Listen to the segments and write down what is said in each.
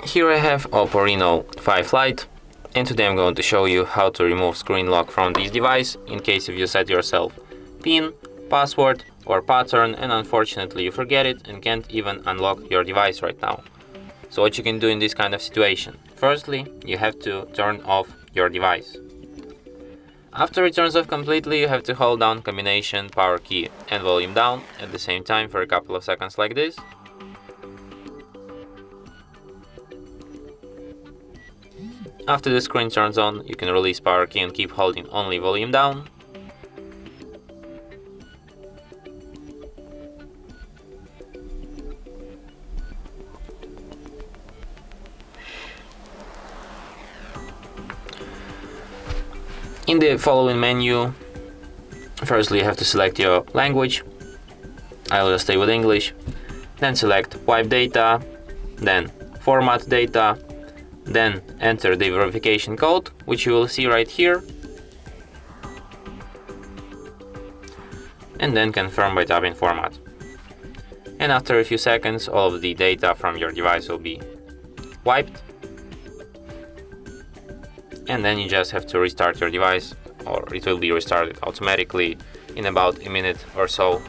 Here I have OPPO Reno5 Lite, and today I'm going to show you how to remove screen lock from this device in case if you set yourself PIN, password or pattern and unfortunately you forget it and can't even unlock your device right now. So what you can do in this kind of situation? Firstly, you have to turn off your device. After it turns off completely, you have to hold down combination power key and volume down at the same time for a couple of seconds like this. After the screen turns on, you can release power key and keep holding only volume down. In the following menu, firstly you have to select your language. I will just stay with English. Then select wipe data, then format data, then enter the verification code, which you will see right here, and then confirm by tapping format. And after a few seconds, all of the data from your device will be wiped, and then you just have to restart your device, or it will be restarted automatically in about a minute or so.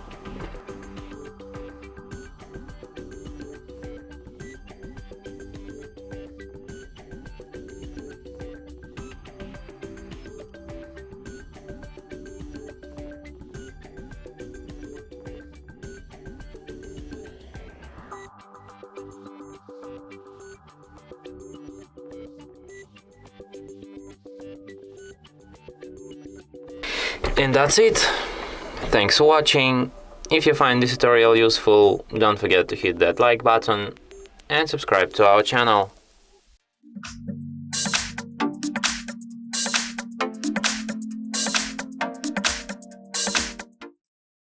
And that's it. Thanks for watching. If you find this tutorial useful, don't forget to hit that like button and subscribe to our channel.